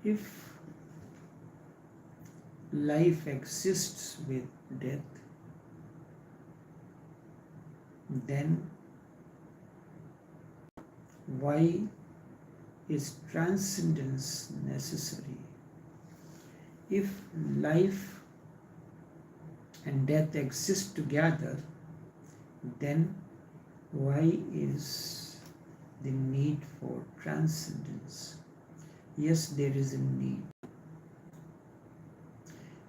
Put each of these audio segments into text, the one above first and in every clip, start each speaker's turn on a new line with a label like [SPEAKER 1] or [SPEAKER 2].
[SPEAKER 1] If life exists with death, then why is transcendence necessary? If life and death exist together, then why is the need for transcendence? Yes, there is a need.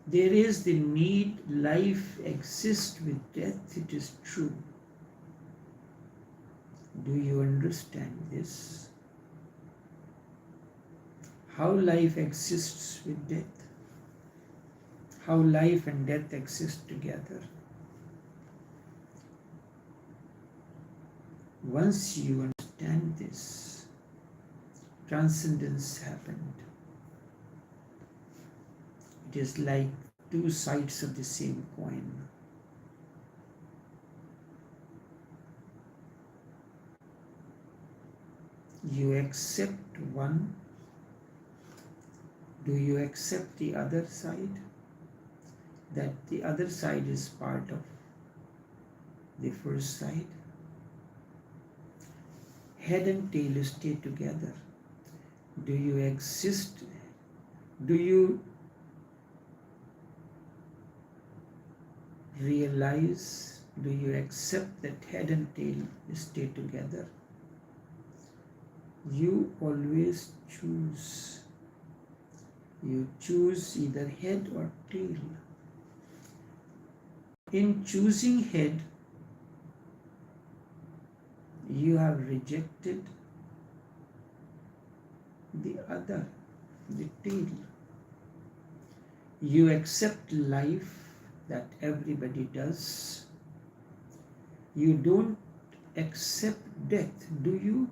[SPEAKER 1] There is the need. Life exists with death, it is true. Do you understand this? How life exists with death? How life and death exist together? Once you understand this, transcendence happened. It is like two sides of the same coin. You accept one. Do you accept the other side? That the other side is part of the first side? Head and tail stay together. Do you exist? Do you realize? Do you accept that head and tail stay together? You always choose. You choose either head or tail. In choosing head, you have rejected the other, the tail. You accept life, that everybody does. You don't accept death, do you?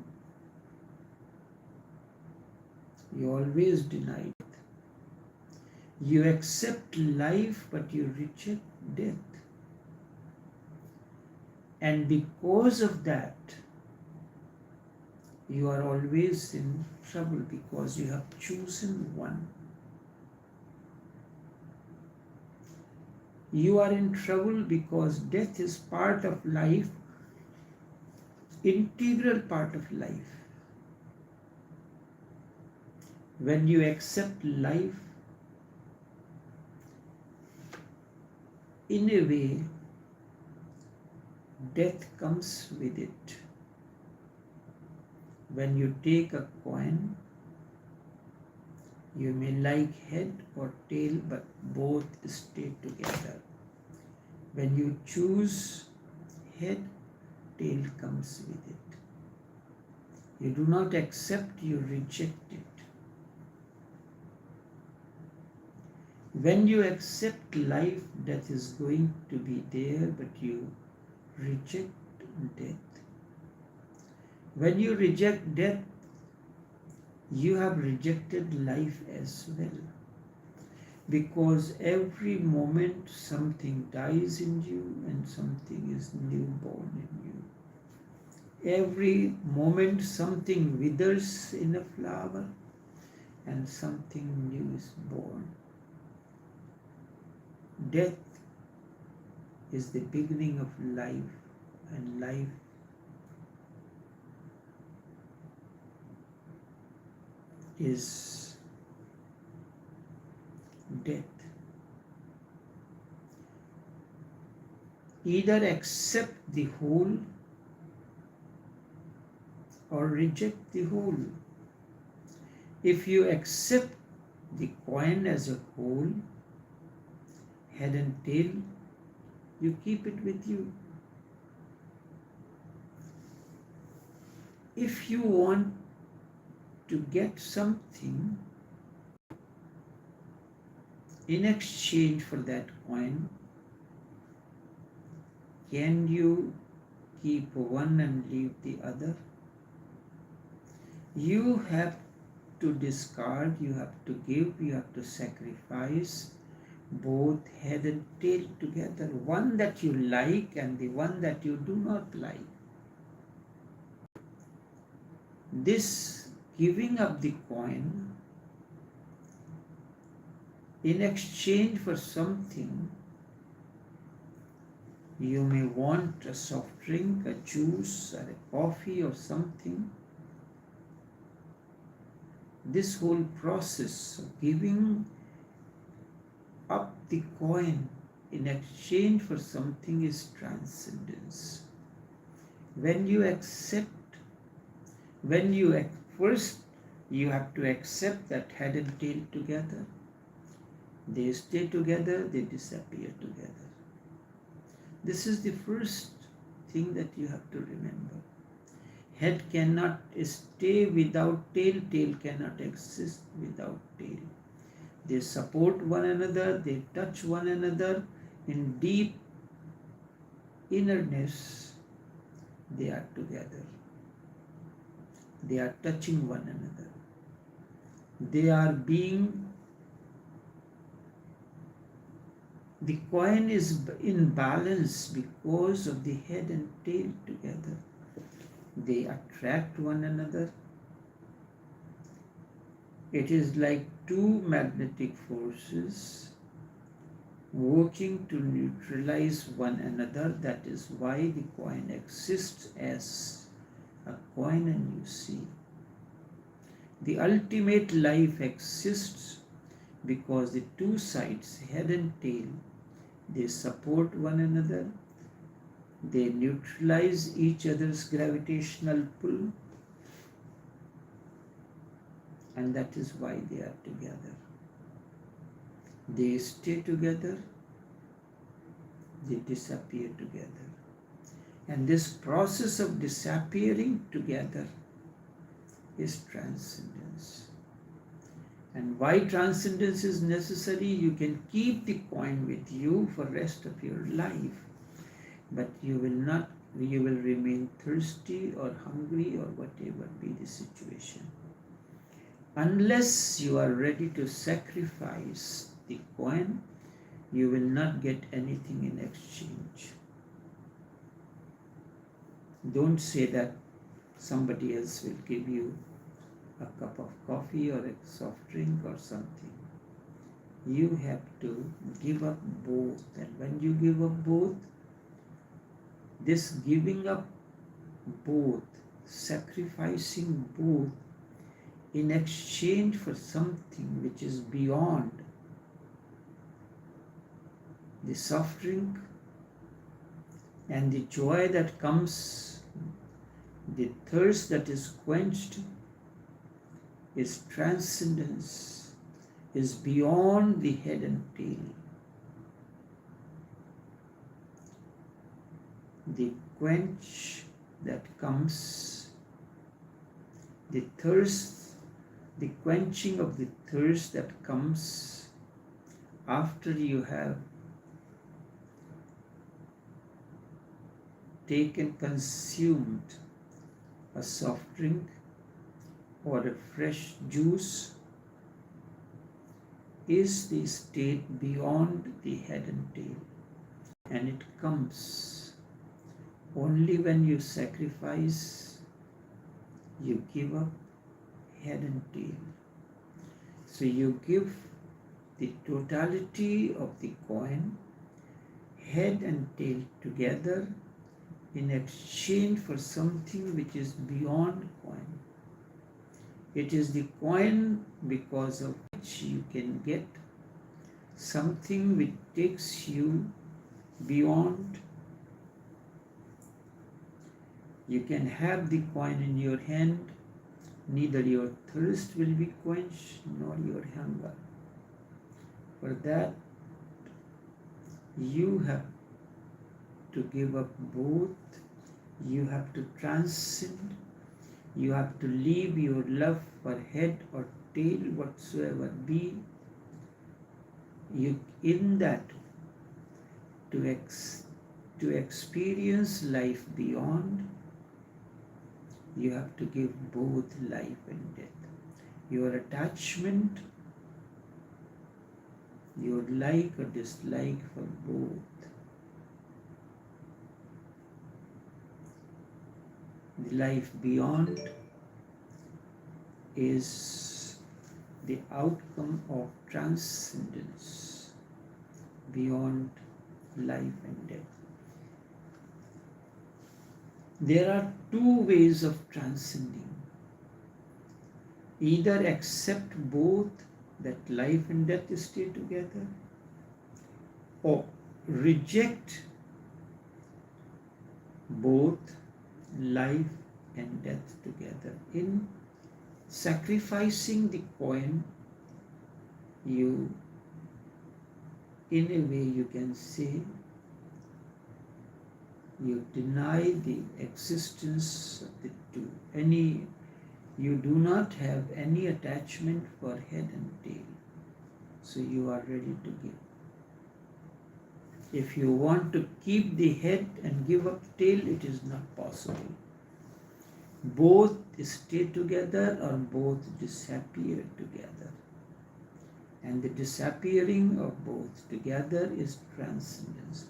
[SPEAKER 1] You always deny it. You accept life, but you reject death. And because of that, you are always in trouble, because you have chosen one. You are in trouble because death is part of life, integral part of life. When you accept life, in a way, death comes with it. When you take a coin, you may like head or tail, but both stay together. When you choose head, tail comes with it. You do not accept, you reject it. When you accept life, death is going to be there, but you reject death. When you reject death, you have rejected life as well. Because every moment something dies in you and something is newborn in you. Every moment something withers in a flower and something new is born. Death is the beginning of life, and life is death. Either accept the whole or reject the whole. If you accept the coin as a whole, head and tail, you keep it with you. If you want to get something in exchange for that coin, can you keep one and leave the other? You have to discard, you have to give, you have to sacrifice both head and tail together, one that you like and the one that you do not like. This giving up the coin In exchange for something, you may want a soft drink, a juice, or a coffee or something. This whole process of giving up the coin in exchange for something is transcendence. When you accept, first you have to accept that head and tail together. They stay together, they disappear together. This is the first thing that you have to remember. Head cannot stay without tail, tail cannot exist without tail. They support one another, they touch one another. In deep innerness, they are together. They are touching one another. They are being, the coin is in balance because of the head and tail together. They attract one another. It is like two magnetic forces working to neutralize one another. That is why the coin exists as a coin, and you see. The ultimate life exists because the two sides, head and tail, they support one another. They neutralize each other's gravitational pull, and that is why they are together. They stay together, they disappear together. And this process of disappearing together is transcendence. And why transcendence is necessary? You can keep the coin with you for the rest of your life, but you will remain thirsty or hungry or whatever be the situation. Unless you are ready to sacrifice the coin, you will not get anything in exchange. Don't say that somebody else will give you a cup of coffee or a soft drink or something. You have to give up both. And when you give up both, this giving up both, sacrificing both in exchange for something which is beyond the soft drink and the joy that comes, the thirst that is quenched, is transcendence, is beyond the head and tail. The quench that comes, the thirst, the quenching of the thirst that comes after you have consumed a soft drink or a fresh juice, is the state beyond the head and tail. And it comes only when you sacrifice, you give up head and tail. So you give the totality of the coin, head and tail together, in exchange for something which is beyond coin. It is the coin because of which you can get something which takes you beyond. You can have the coin in your hand, neither your thirst will be quenched nor your hunger. For that, you have to give up both. You have to transcend. You have to leave your love for head or tail, whatsoever be. You in that to experience life beyond, you have to give both life and death. Your attachment, your like or dislike for both. The life beyond is the outcome of transcendence beyond life and death. There are two ways of transcending. Either accept both, that life and death stay together, or reject both life and death together. In sacrificing the coin, you, in a way you can say, you deny the existence of the two. You do not have any attachment for head and tail, so you are ready to give. If you want to keep the head and give up the tail, it is not possible. Both stay together or both disappear together. And the disappearing of both together is transcendence.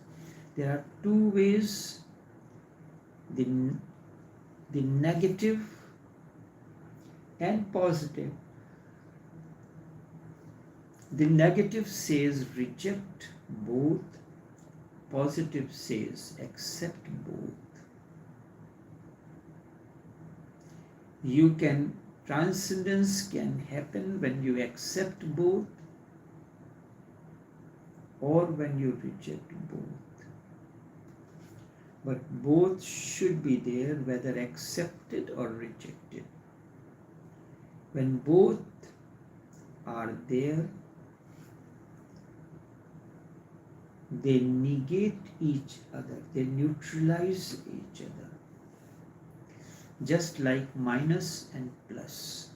[SPEAKER 1] There are two ways, the negative and positive. The negative says reject both, positive says accept both. Transcendence can happen when you accept both or when you reject both. But both should be there, whether accepted or rejected. When both are there, they negate each other, they neutralize each other. Just like minus and plus.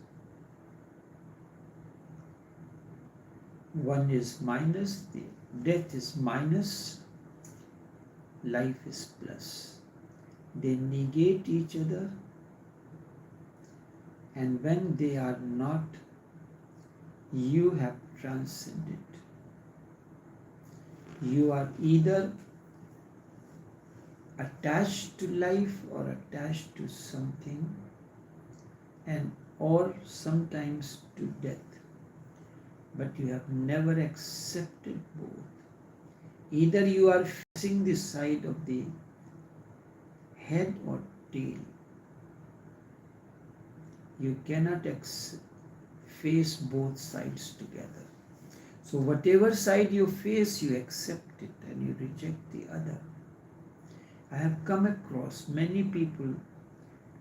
[SPEAKER 1] One is minus, the death is minus, life is plus. They negate each other, and when they are not, you have transcended. You are either attached to life or attached to something, or sometimes to death, but you have never accepted both. Either you are facing the side of the head or tail. You cannot face both sides together. So whatever side you face, you accept it and you reject the other. I have come across many people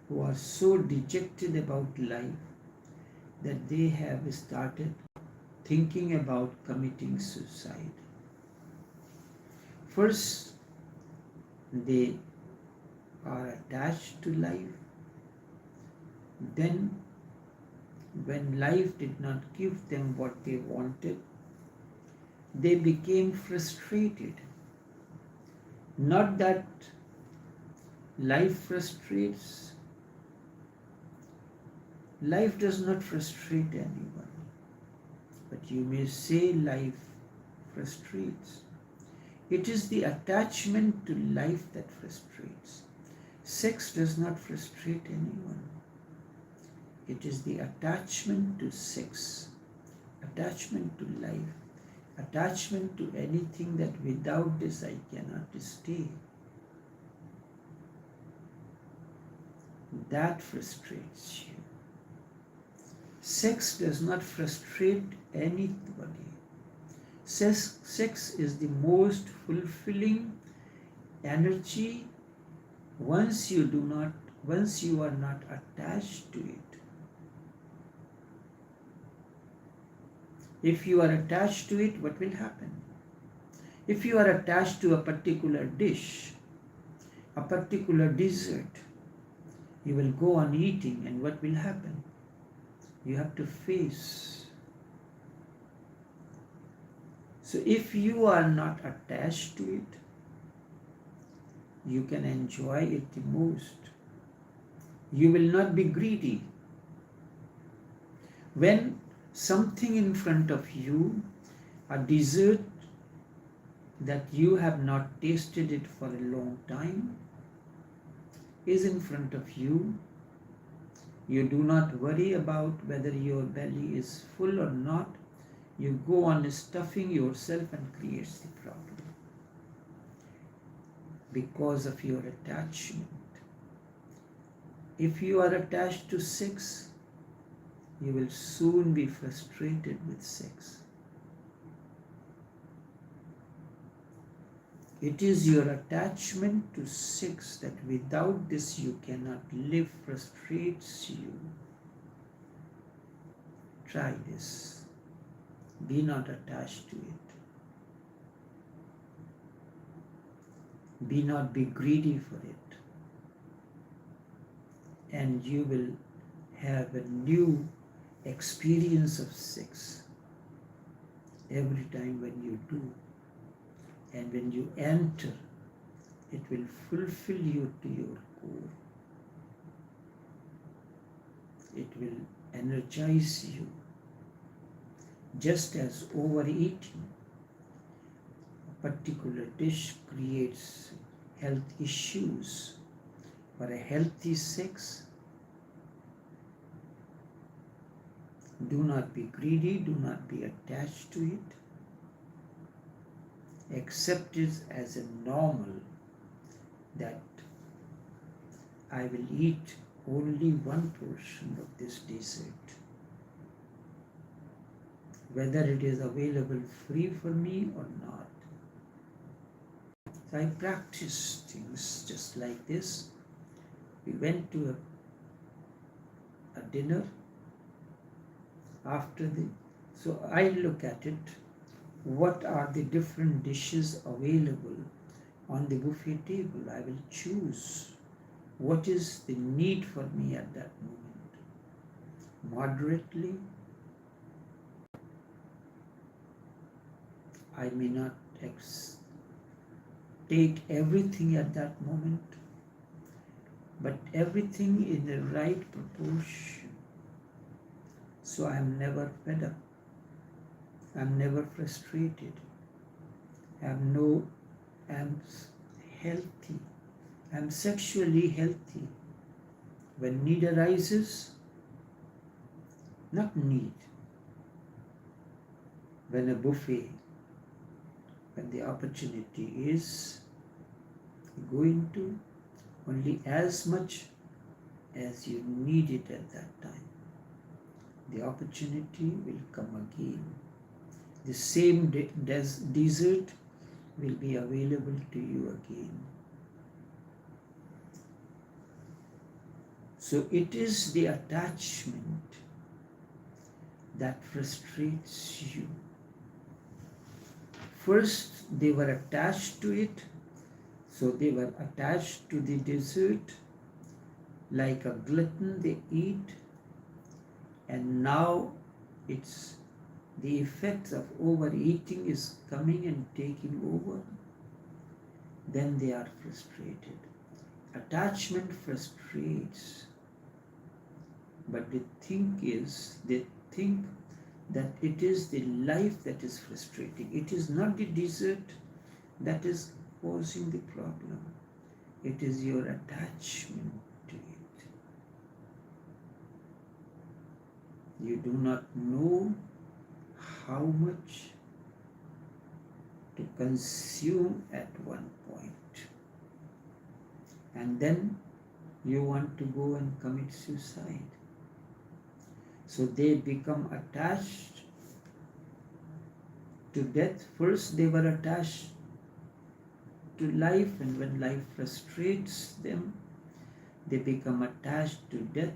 [SPEAKER 1] who are so dejected about life that they have started thinking about committing suicide. First, they are attached to life. Then, when life did not give them what they wanted, they became frustrated. Not that life frustrates. Life does not frustrate anyone. But you may say life frustrates. It is the attachment to life that frustrates. Sex does not frustrate anyone. It is the attachment to sex, attachment to life, attachment to anything that without this I cannot stay. That frustrates you. Sex does not frustrate anybody. Sex is the most fulfilling energy once you are not attached to it. If you are attached to it, what will happen? If you are attached to a particular dish, a particular dessert, you will go on eating, and what will happen? You have to face. So if you are not attached to it, you can enjoy it the most. You will not be greedy. When something in front of you, a dessert that you have not tasted it for a long time, is in front of you, You do not worry about whether your belly is full or not. You go on stuffing yourself and creates the problem because of your attachment. If you are attached to sex, you will soon be frustrated with sex. It is your attachment to sex that without this you cannot live, frustrates you. Try this. Be not attached to it. Be greedy for it. And you will have a new experience of sex every time when you do. And when you enter, it will fulfill you to your core. It will energize you. Just as overeating a particular dish creates health issues, for a healthy sex, do not be greedy, do not be attached to it. Accept it as a normal that I will eat only one portion of this dessert, whether it is available free for me or not. So I practice things just like this. We went to a dinner after so I look at it, what are the different dishes available on the buffet table. I will choose what is the need for me at that moment. Moderately, I may not take everything at that moment, but everything in the right proportion. So I am never fed up. I am never frustrated. I am healthy. I am sexually healthy. When need arises, not need. When a buffet, when the opportunity is, go into only as much as you need it at that time. The opportunity will come again. The same dessert will be available to you again. So it is the attachment that frustrates you. First, they were attached to it, so they were attached to the dessert, like a glutton they eat, and now it's the effects of overeating is coming and taking over. Then they are frustrated. Attachment frustrates, but they think that it is the life that is frustrating. It is not the dessert that is causing the problem. It is your attachment to it. You do not know how much to consume at one point. And then you want to go and commit suicide. So they become attached to death. First they were attached to life, and when life frustrates them, they become attached to death.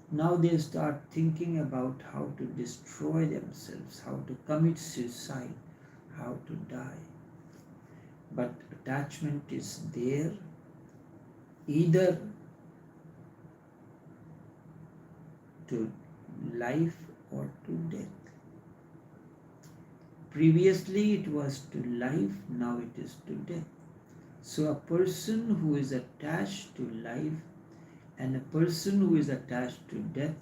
[SPEAKER 1] Now they start thinking about how to destroy themselves, how to commit suicide, how to die. But attachment is there either to life or to death. Previously it was to life, now it is to death. So a person who is attached to life and a person who is attached to death,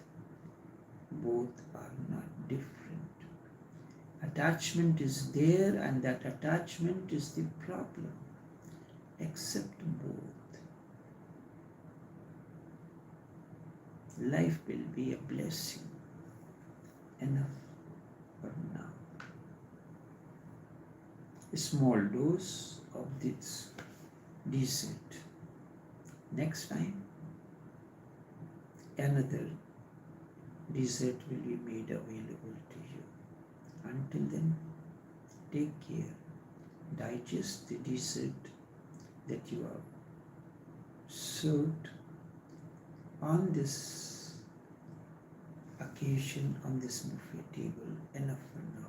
[SPEAKER 1] both are not different. Attachment is there, and that attachment is the problem. Accept both. Life will be a blessing. Enough for now. A small dose of this dessert. Next time, another dessert will be made available to you. Until then, take care. Digest the dessert that you have served on this occasion, on this buffet table. Enough for now.